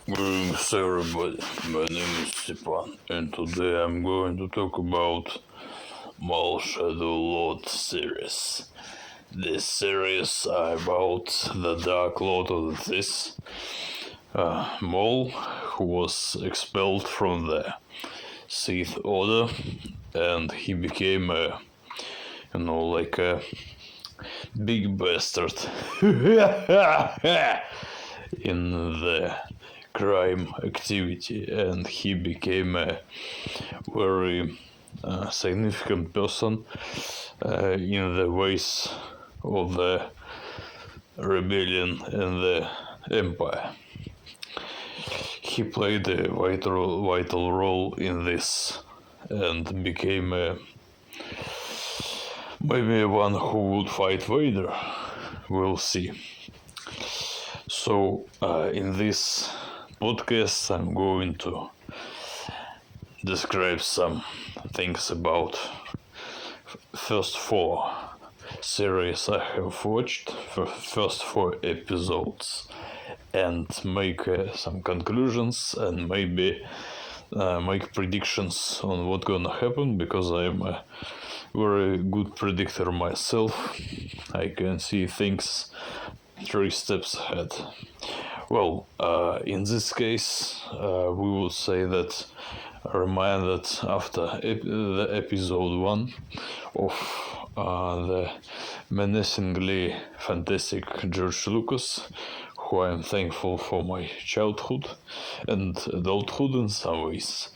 Greetings everybody, my name is Stepan and today I'm going to talk about Maul Shadow Lord series. This series about the Dark Lord of this Maul who was expelled from the Sith Order and he became like a big bastard in the crime activity, and he became a very significant person in the ways of the rebellion and the empire. He played a vital role in this and became maybe one who would fight Vader. We'll see. So in this podcast I'm going to describe some things about first four series I have watched, first four episodes, and make some conclusions and maybe make predictions on what's gonna happen, because I'm a very good predictor myself. I can see things 3 steps ahead. Well, in this case, we would say that reminded after the episode 1 of the menacingly fantastic George Lucas, who I am thankful for my childhood and adulthood in some ways.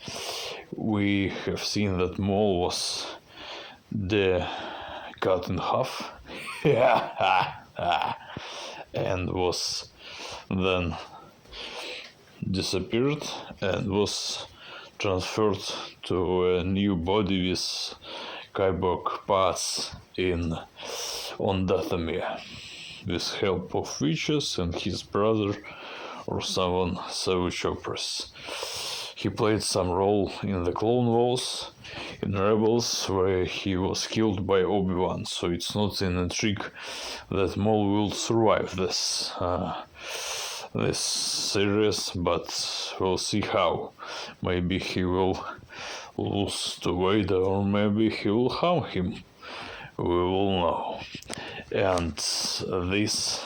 We have seen that Maul was cut in half and was then disappeared and was transferred to a new body with cyborg parts on Dathomir, with help of witches and his brother or someone Savage Operas. He played some role in the Clone Wars, in Rebels, where he was killed by Obi-Wan, so it's not in a trick that Maul will survive this series, but we'll see how. Maybe he will lose to Vader, or maybe he will harm him. We will know. And this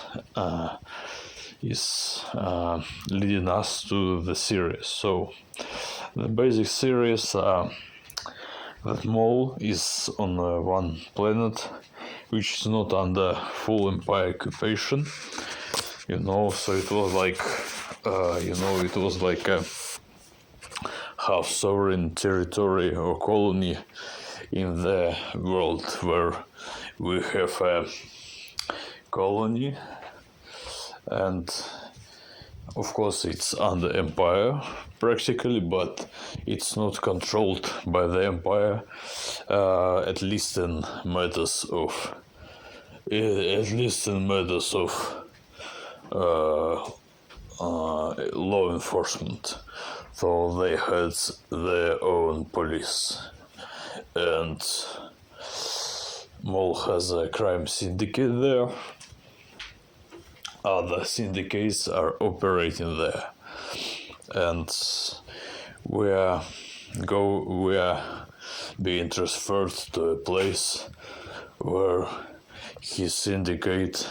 is leading us to the series. So the basic series that Maul is on one planet which is not under full Empire occupation, so it was like it was like a half sovereign territory or colony in the world, where we have a colony, and of course it's under Empire practically, but it's not controlled by the Empire, at least in matters of law enforcement. So they had their own police, and Maul has a crime syndicate there. Other syndicates are operating there, and we are being transferred to a place where his syndicate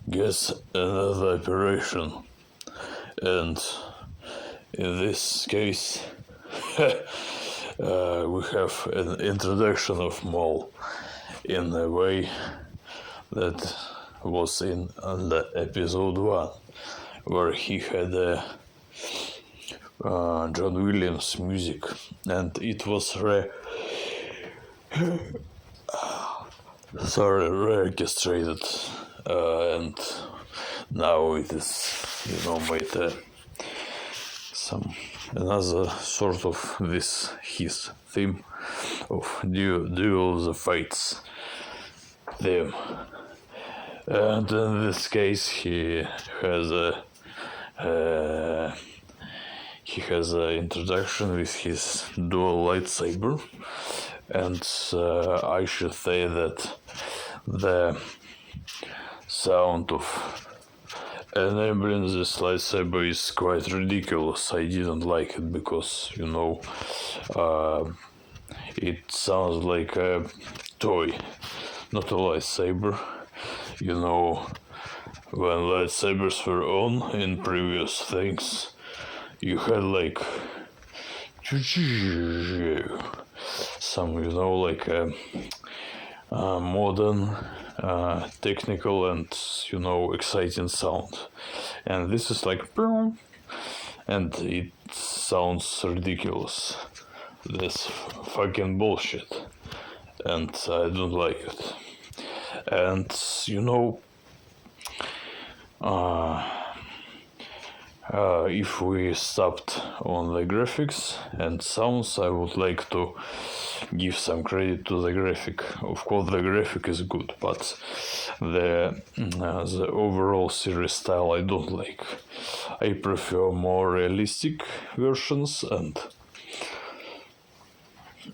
gets another operation, and in this case we have an introduction of Maul in a way that was in the episode 1, where he had John Williams music, and it was re-orchestrated, and now it is made some another sort of his theme of Duel of the Fates theme. And in this case he has an introduction with his dual lightsaber, and I should say that the sound of enabling this lightsaber is quite ridiculous. I didn't like it because, it sounds like a toy, not a lightsaber. When lightsabers were on in previous things, you had like some, like a modern, technical and, exciting sound. And this is like, and it sounds ridiculous. This fucking bullshit. And I don't like it. And, if we stopped on the graphics and sounds, I would like to give some credit to the graphic. Of course, the graphic is good, but the overall series style I don't like. I prefer more realistic versions and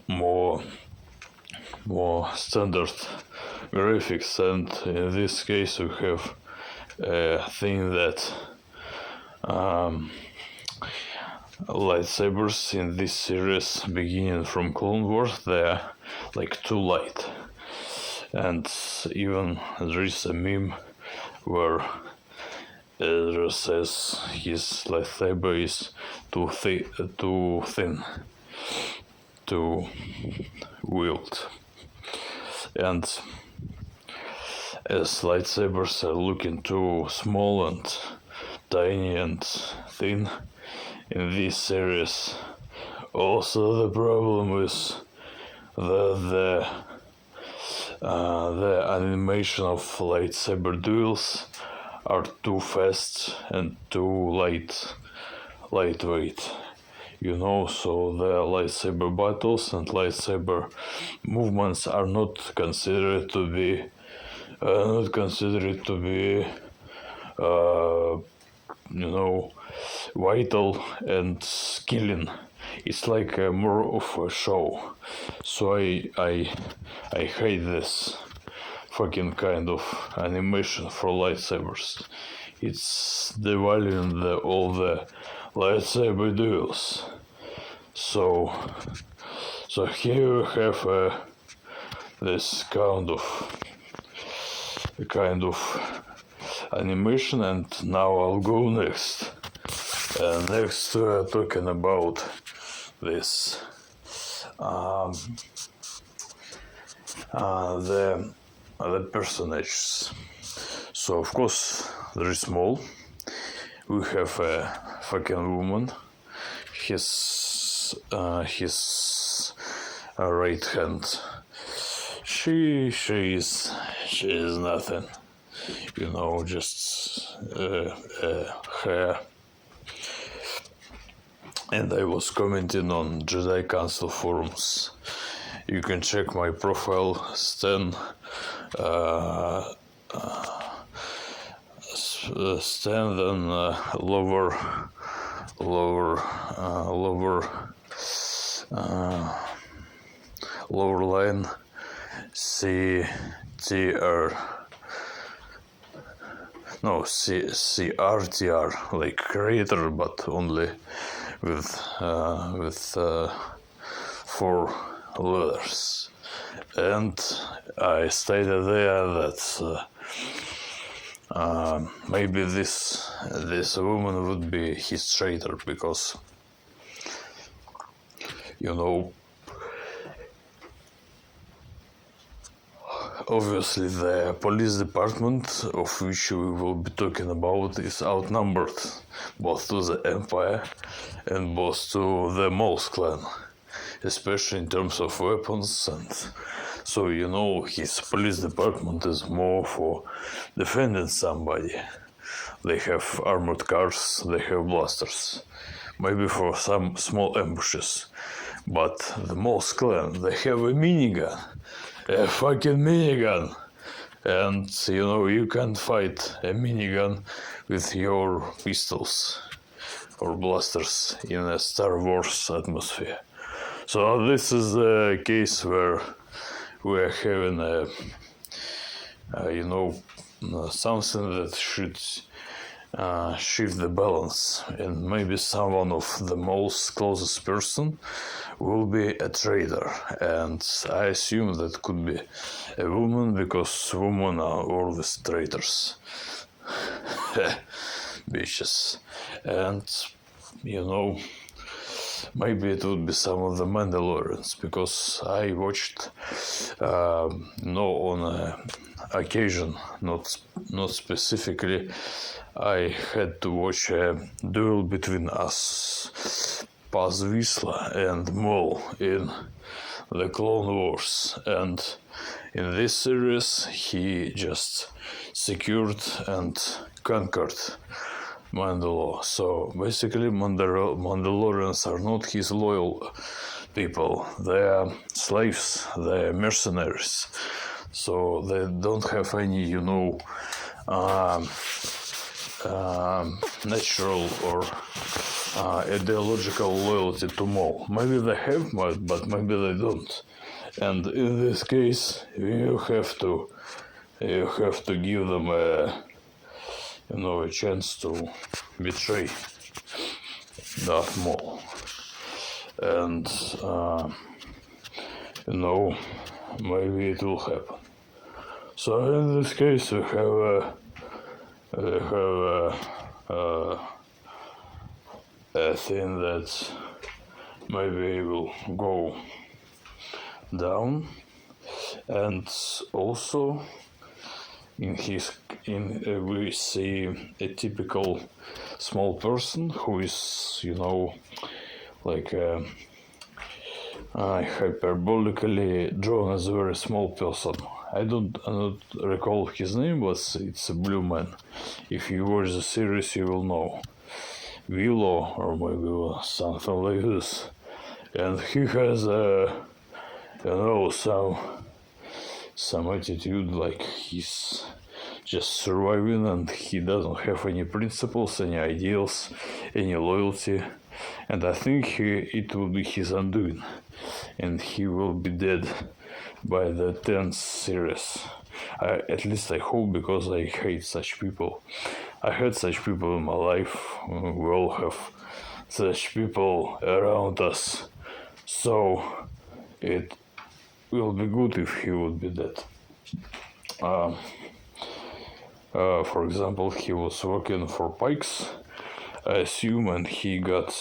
more standard graphics, and in this case we have a thing that lightsabers in this series, beginning from Clone Wars, they're like too light. And even there is a meme where Ezra says his lightsaber is too thin to wield. And as lightsabers are looking too small and tiny and thin in this series, also the problem is that the animation of lightsaber duels are too fast and too lightweight. So the lightsaber battles and lightsaber movements are not considered to be vital and killing. It's like more of a show. So I hate this fucking kind of animation for lightsabers. It's devaluing all the lightsaber duels. So here we have this kind of animation, and now I'll go next. Next we're talking about this the personages. So of course there is Maul. We have a fucking woman. His right hand. She is nothing. Just hair. And I was commenting on Jedi Council forums. You can check my profile, Stan. Stand on lower line CRTR, like creator, but only with 4 letters. And I stated there that maybe this woman would be his traitor, because obviously the police department, of which we will be talking about, is outnumbered both to the Empire and both to the Maul's clan, especially in terms of weapons. And so his police department is more for defending somebody. They have armored cars, they have blasters, maybe for some small ambushes. But the Maul's clan, they have a minigun, a fucking minigun. And you can't fight a minigun with your pistols or blasters in a Star Wars atmosphere. So this is a case where we are having something that should shift the balance, and maybe someone of the most closest person will be a traitor, and I assume that could be a woman, because women are always traitors. Bitches. And maybe it would be some of the Mandalorians, because I watched on a occasion, not specifically. I had to watch a duel between us, Paz Vizsla and Maul in the Clone Wars, and in this series he just secured and conquered Mandalore. So basically Mandalorians are not his loyal people. They are slaves, they are mercenaries. So they don't have any, natural or ideological loyalty to Maul. Maybe they have, but maybe they don't. And in this case, you have to give them a chance to betray Darth Maul. And maybe it will happen. So in this case, we have a thing that maybe will go down, and also we see a typical small person who is like hyperbolically drawn as a very small person. I don't recall his name, but it's a blue man. If you watch the series, you will know. Willow, or maybe something like this. And he has some attitude like he's just surviving, and he doesn't have any principles, any ideals, any loyalty. And I think it will be his undoing, and he will be dead by the 10th series. At least I hope, because I hate such people. I had such people in my life. We all have such people around us. So it will be good if he would be dead. For example, he was working for Pikes, I assume, and he got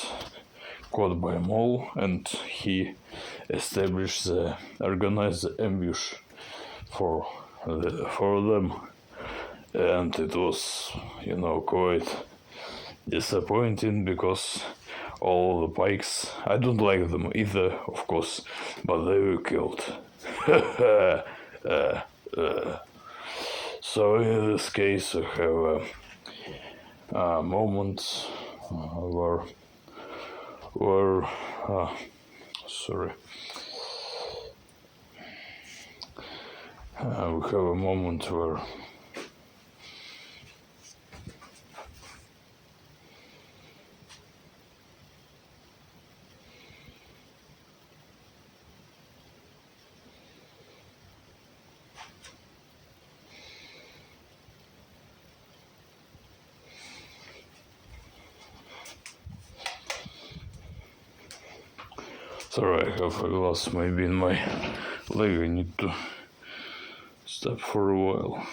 caught by Maul, and he established organized the ambush for them, and it was quite disappointing, because all the Pikes, I don't like them either, of course, but they were killed. So in this case, we have a moment where we have a moment where sorry, I have a glass maybe in my leg. I need to stop for a while.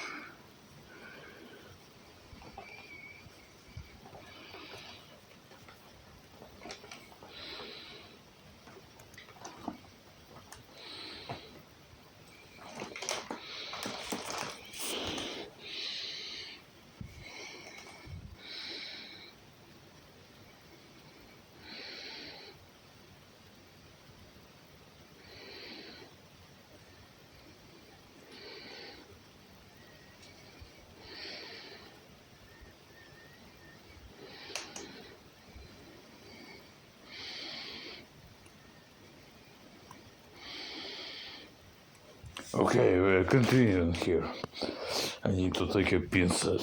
Okay, we're continuing here. I need to take a pinset.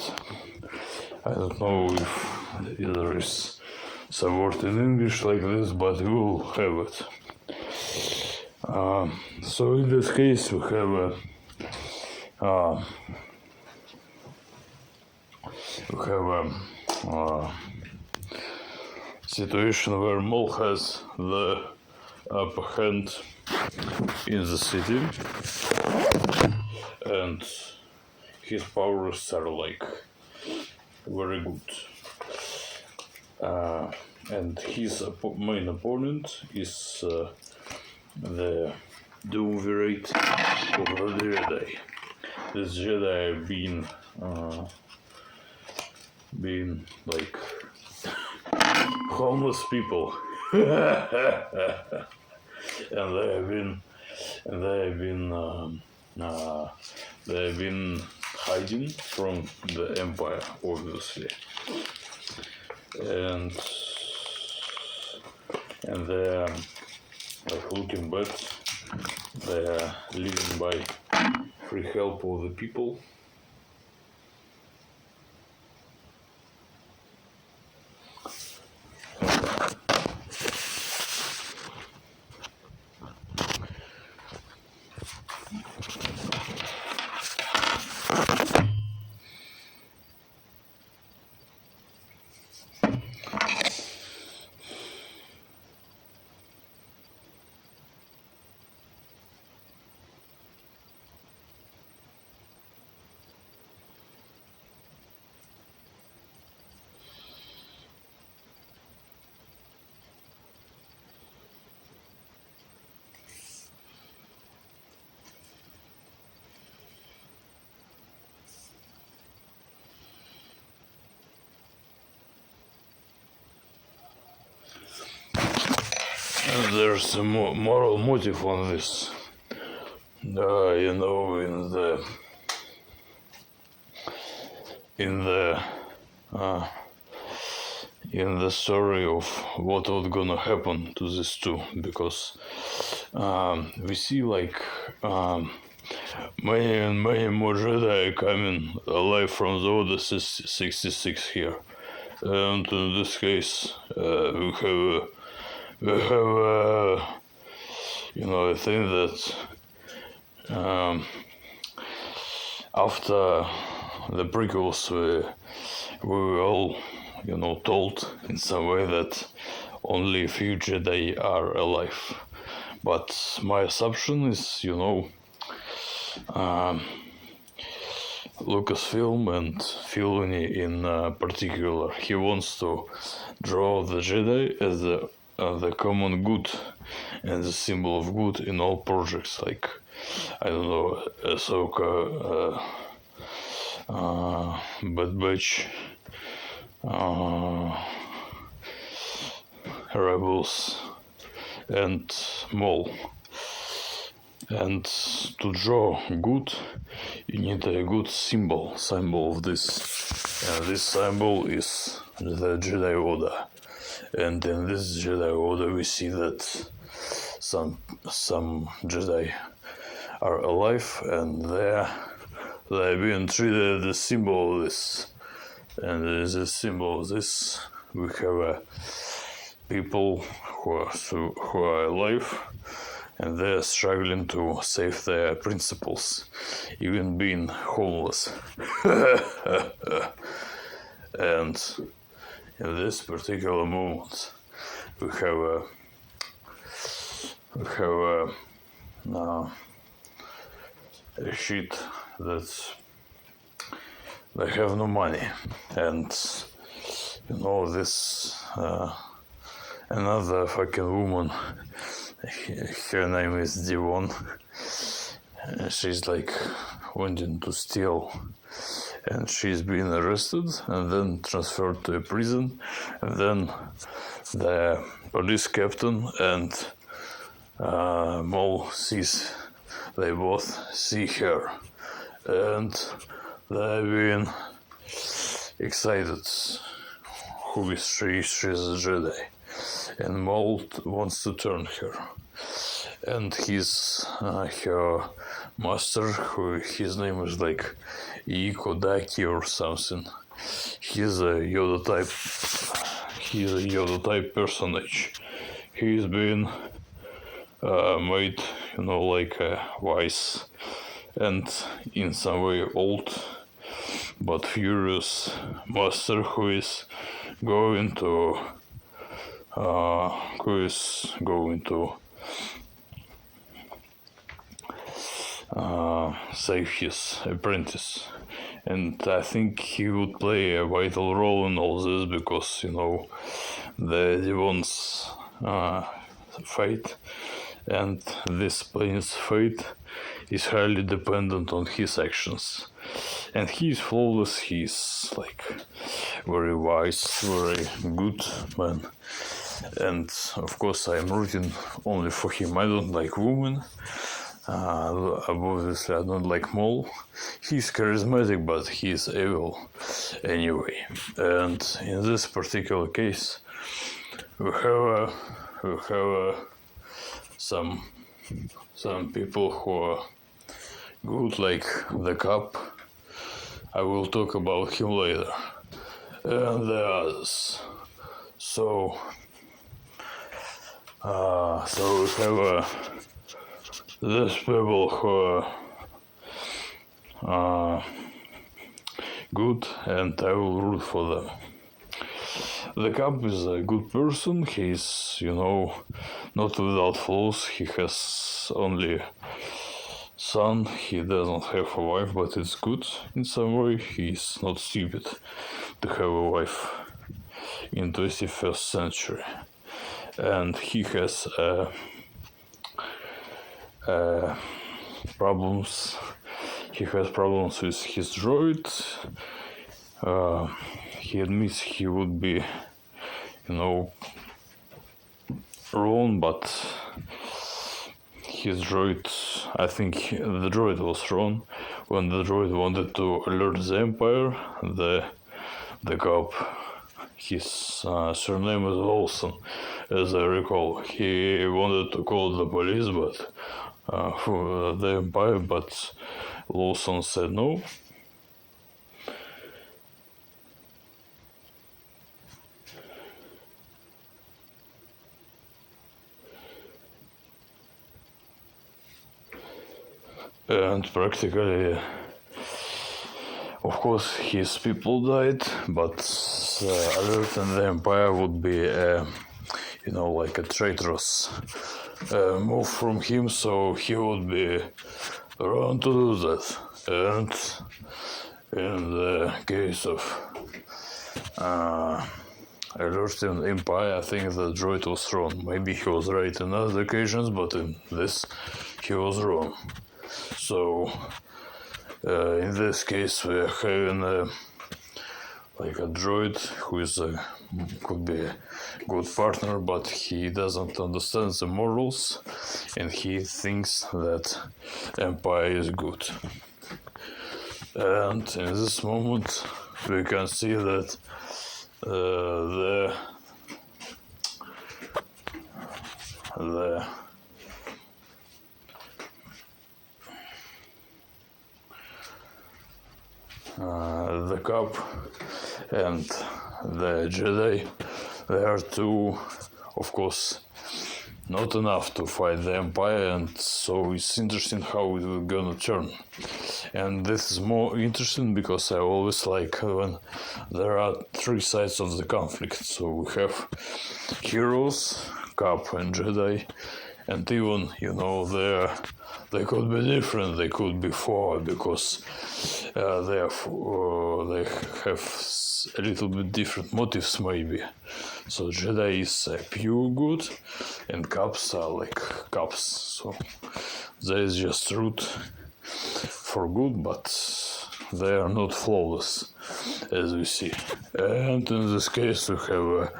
I don't know if there is some word in English like this, but we will have it. So in this case, we have situation where Maul has the upper hand in the city, and his powers are like very good. And his main opponent is the Duumvirate over the Jedi. This Jedi being like homeless people, and they have been hiding from the Empire, obviously, and they're like looking bad. They're living by free help of the people. And there's a moral motive on this. You know, in the story of what was gonna happen to these two, because we see like many and many more Jedi coming alive from the Order 66 here, and in this case we have you know, I think that after the prequels, we were all, you know, told in some way that only a few Jedi are alive. But my assumption is, you know, Lucasfilm and Filoni in particular, he wants to draw the Jedi as the common good and the symbol of good in all projects, like, I don't know, Ahsoka, Bad Batch, Rebels, and Maul. And to draw good, you need a good symbol of this. And this symbol is the Jedi Order. And in this Jedi Order, we see that some Jedi are alive, and they're being treated as the symbol of this. And as a symbol of this, we have people who are alive, and they're struggling to save their principles, even being homeless. And in this particular moment, we have a sheet that they have no money, and you know, this another fucking woman, her name is Devon, she's like wanting to steal, and she's been arrested and then transferred to a prison, and then the police captain and Maul they both see her, and they've been excited who is she. She's a Jedi, and Maul wants to turn her, and her master, who his name is like Ikodaki or something, he's a Yoda type personage. He's been made, you know, like wise and in some way old but furious master who is going to save his apprentice. And I think he would play a vital role in all this because, the demons fate, and this plane's fate is highly dependent on his actions. And he is flawless, he is very wise, very good man. And of course I am rooting only for him. I don't like women. Obviously I don't like Maul. He's charismatic, but he's evil anyway. And in this particular case, we have some people who are good, like the Cup. I will talk about him later. And the others. So we have these people who are good, and I will root for them. The Cup is a good person. He's, not without flaws. He has only son. He doesn't have a wife, but it's good in some way. He's not stupid to have a wife in 21st century. And he has problems. He has problems with his droid. He admits he would be, wrong, but his droid, I think the droid was wrong. When the droid wanted to alert the Empire, the Cop, his surname is Olsen, as I recall. He wanted to call the police, but for the Empire, but Lawson said no. And practically, of course, his people died, but alerting the Empire would be like a traitorous move from him, so he would be around to do that. And in the case of alerting the Empire, I think the droid was wrong. Maybe he was right in other occasions, but in this, he was wrong. So, in this case, we're having a droid who is could be a good partner, but he doesn't understand the morals, and he thinks that Empire is good. And in this moment, we can see that the Cup and the Jedi, they are two, of course, not enough to fight the Empire, and so it's interesting how it will gonna turn. And this is more interesting because I always like when there are three sides of the conflict. So we have heroes, Cup and Jedi, and even, they could be different, they could be four, because they have a little bit different motives, maybe. So Jedi is pure good, and Cups are like Cups. So there is just root for good, but they are not flawless, as we see. And in this case, we have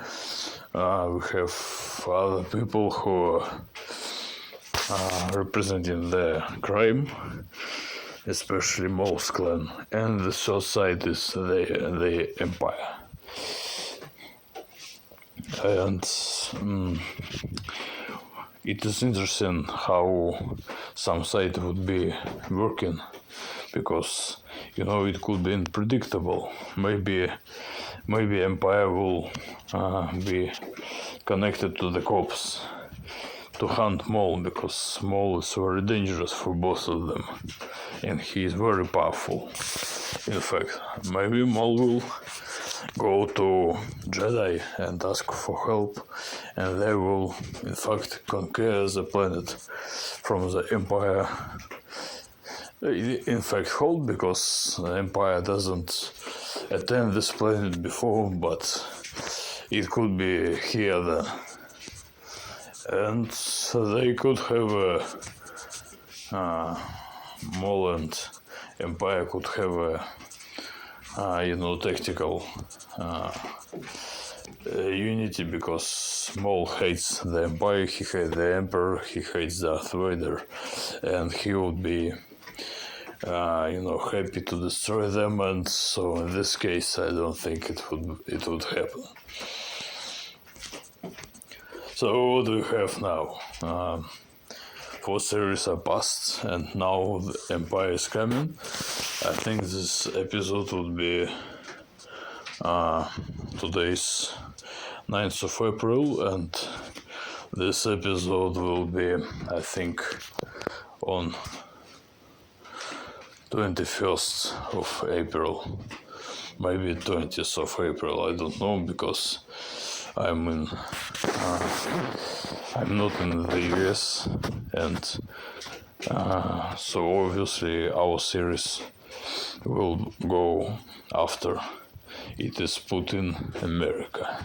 other people who are representing the crime, especially Maul's clan, and the third side is the Empire. And it is interesting how some side would be working, because it could be unpredictable. Maybe Empire will be connected to the cops, to hunt Maul, because Maul is very dangerous for both of them, and he is very powerful. In fact, maybe Maul will go to Jedi and ask for help, and they will, in fact, conquer the planet from the Empire. In fact, hold, because the Empire doesn't attempt this planet before, but it could be here then. And they could have Maul and Empire could have tactical unity, because Maul hates the Empire, he hates the Emperor, he hates Darth Vader, and he would be happy to destroy them. And so in this case, I don't think it would happen. So what do we have now? 4 series are past, and now the Empire is coming. I think this episode would be today's 9th of April, and this episode will be, I think, on 21st of April, maybe 20th of April, I don't know, because I'm not in the US, and so obviously our series will go after it is put in America.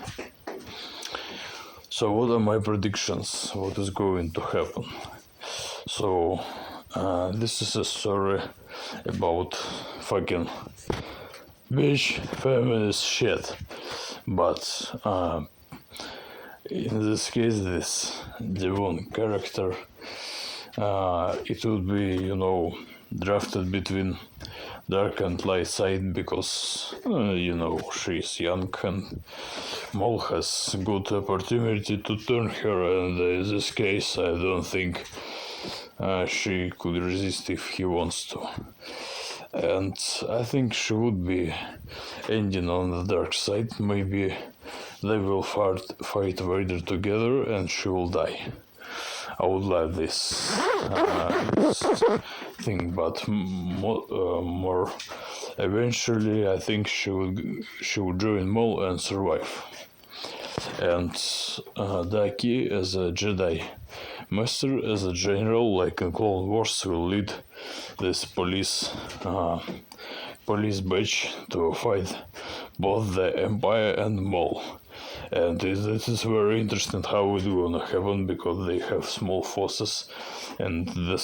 So what are my predictions? What is going to happen? So this is a story about fucking bitch feminist shit, but in this case, this Devon character, it would be, drafted between dark and light side, because, she's young and Maul has good opportunity to turn her, and in this case, I don't think she could resist if he wants to. And I think she would be ending on the dark side. Maybe they will fight Vader together and she will die. I would like this thing, but more eventually, I think she would join Maul and survive. And Daki, as a Jedi Master, as a general, like in Clone Wars, will lead this police batch to fight both the Empire and Maul. And this is very interesting how it's gonna happen, because they have small forces, and the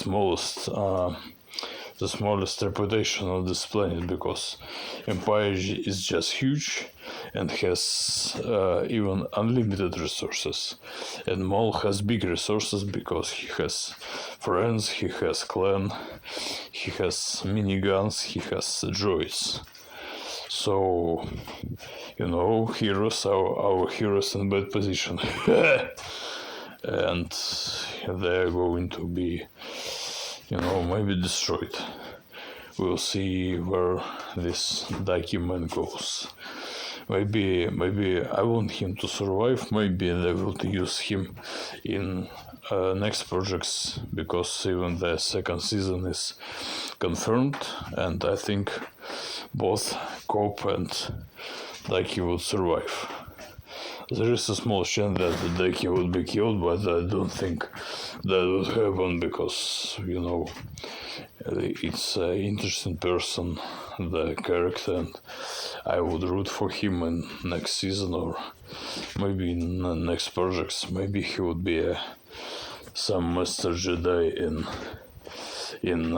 smallest reputation on this planet, because Empire is just huge and has even unlimited resources, and Maul has big resources because he has friends, he has clan, he has miniguns, he has droids. So, heroes, our heroes in bad position. And they're going to be, maybe destroyed. We'll see where this document goes. Maybe I want him to survive. Maybe they will use him in next projects, because even the second season is confirmed, and I think both Cope and Daki would survive. There is a small chance that Daki would be killed, but I don't think that would happen, because, it's an interesting person, the character, and I would root for him in next season, or maybe in next projects. Maybe he would be some Master Jedi in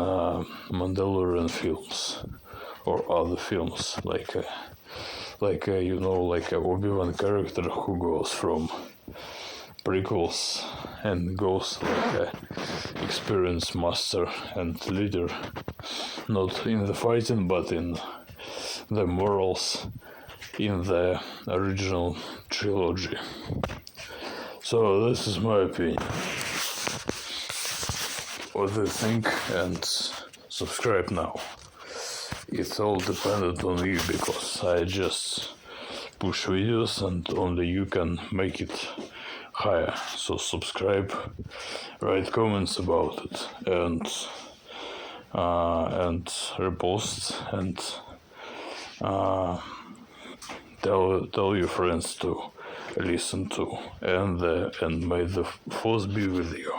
Mandalorian films or other films, like a Obi-Wan character who goes from prequels and goes like a experienced master and leader, not in the fighting but in the morals in the original trilogy. So this is my opinion. What do you think? And subscribe now. It's all dependent on you, because I just push videos and only you can make it higher. So subscribe, write comments about it, and repost, and tell your friends to listen to, and may the force be with you.